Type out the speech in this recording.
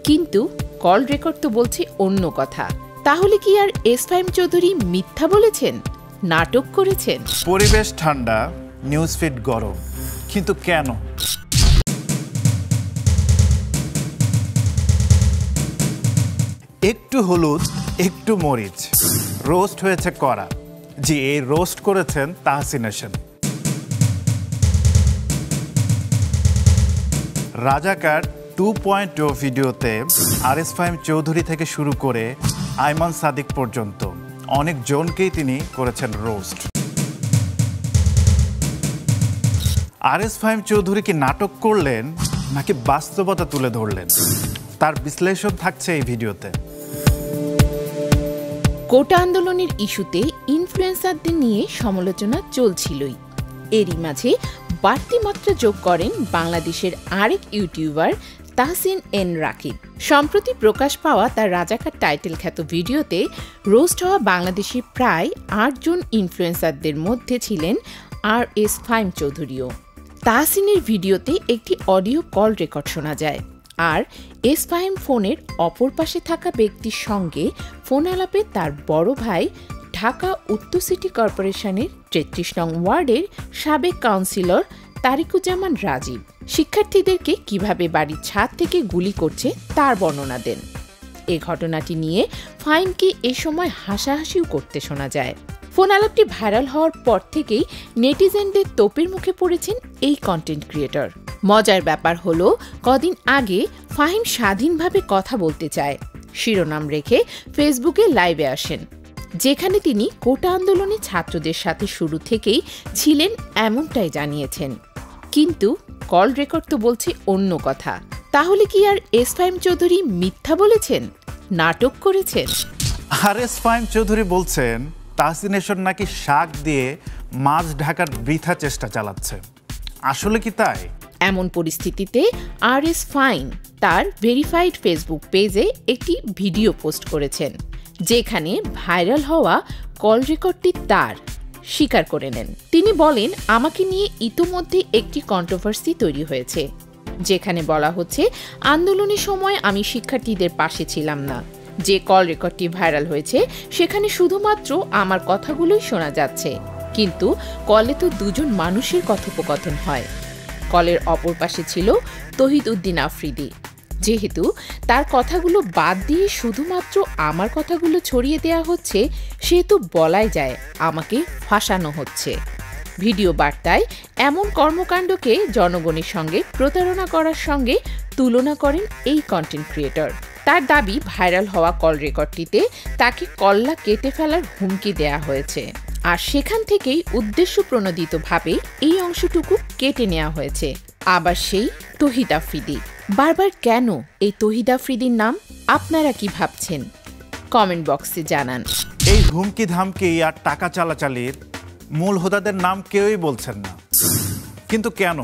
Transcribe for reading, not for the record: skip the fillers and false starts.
কিন্তু call record তো বলছে অন্য কথা। তাহলে কি আর এস ফাহিম চৌধুরী মিথ্যা বলেছেন, নাটক করেছেন? পরিবেশ ঠান্ডা, নিউজ ফিড গরম, কিন্তু কেন? একটু হলুদ, একটু মরিচ, রোস্ট হয়েছে কড়া। জি, এই রোস্ট করেছেন তাহসিন হাসান। রাজাকার 2.0 ভিডিওতে আরএস ফাহিম চৌধুরী থেকে শুরু করে আইমান সাদিক পর্যন্ত অনেক জনকেই তিনি করেছেন রোস্ট। আরএস ফাহিম চৌধুরী কি নাটক করলেন নাকি বাস্তবতা তুলে ধরলেন, তার বিশ্লেষণ থাকছে এই ভিডিওতে। কোটা আন্দোলনের ইস্যুতে ইনফ্লুয়েন্সারদের নিয়ে সমালোচনা চলছিলই। এরই মাঝে বাড়তি মাত্রা যোগ করেন বাংলাদেশের আরেক ইউটিউবার তাহসিন এন রাকিব। সম্প্রতি প্রকাশ পাওয়া তার রাজাকার টাইটেল খ্যাত ভিডিওতে রোস্ট হওয়া বাংলাদেশের প্রায় ৮ জন ইনফ্লুয়েন্সারদের মধ্যে ছিলেন আরএস ফাহিম চৌধুরীও। তাহসিনের ভিডিওতে একটি অডিও কল রেকর্ড শোনা যায়, আর এস ফাহিম ফোনের অপর পাশে থাকা ব্যক্তির সঙ্গে ফোন আলাপে তার বড় ভাই ঢাকা উত্তর সিটি কর্পোরেশনের ৩৩ নং ওয়ার্ডের সাবেক কাউন্সিলর তারিকুজ্জামান রাজীব শিক্ষার্থীদেরকে কিভাবে বাড়ির ছাদ থেকে গুলি করছে তার বর্ণনা দেন। এ ঘটনাটি নিয়ে ফাহিমকে এ সময় হাসাহাসিও করতে শোনা যায়। ফোন আলাপটি ভাইরাল হওয়ার পর থেকেই নেটিজেনদের তোপের মুখে পড়েছেন এই কন্টেন্ট ক্রিয়েটর। মজার ব্যাপার হলো, কদিন আগে ফাহিম স্বাধীনভাবে কথা বলতে চায় শিরোনাম রেখে ফেসবুকে লাইভে আসেন, যেখানে তিনি কোটা আন্দোলনে ছাত্রদের সাথে শুরু থেকেই ছিলেন এমনটাই জানিয়েছেন। কিন্তু কল রেকর্ড তো বলছে অন্য কথা। তাহলে কি আর এস ফাহিম চৌধুরী মিথ্যা বলেছেন, নাটক করেছেন? আরএস ফাহিম চৌধুরী বলছেন তাহসিন হাসান নাকি শাক দিয়ে মাছ ঢাকার বৃথা চেষ্টা চালাচ্ছে। আসলে কি তাই? এমন পরিস্থিতিতে আরএস ফাহিম তার ভেরিফাইড ফেসবুক পেজে একটি ভিডিও পোস্ট করেছেন, যেখানে ভাইরাল হওয়া কল রেকর্ডটি তার স্বীকার করে নেন। তিনি বলেন, আমাকে নিয়ে ইতোমধ্যে একটি কন্ট্রোভার্সি তৈরি হয়েছে, যেখানে বলা হচ্ছে আন্দোলনের সময় আমি শিক্ষার্থীদের পাশে ছিলাম না। যে কল রেকর্ডটি ভাইরাল হয়েছে সেখানে শুধুমাত্র আমার কথাগুলোই শোনা যাচ্ছে, কিন্তু কলে তো দুজন মানুষের কথোপকথন হয়। কলের অপর পাশে ছিল তহিদ উদ্দিন আফ্রিদি। যেহেতু তার কথাগুলো বাদ দিয়ে শুধুমাত্র আমার কথাগুলো ছড়িয়ে দেওয়া হচ্ছে, সেহেতু বলাই যায় আমাকে ফাঁসানো হচ্ছে। ভিডিও বার্তায় এমন কর্মকাণ্ডকে জনগণের সঙ্গে প্রতারণা করার সঙ্গে তুলনা করেন এই কন্টেন্ট ক্রিয়েটর। তার দাবি, ভাইরাল হওয়া কল রেকর্ডটিতে তাকে কল্লা কেটে ফেলার হুমকি দেয়া হয়েছে, আর সেখান থেকেই উদ্দেশ্যপ্রণোদিতভাবে এই অংশটুকু কেটে নেওয়া হয়েছে। আবার সেই তহিদ আফ্রিদি। বারবার কেন এই তহিদ আফ্রিদির নাম? আপনারা কি ভাবছেন? কমেন্ট বক্সে জানান। এই হুমকি ধামকি আর টাকা চালাচালির মূল হোতাদের নাম কেউই বলছেন না, কিন্তু কেন?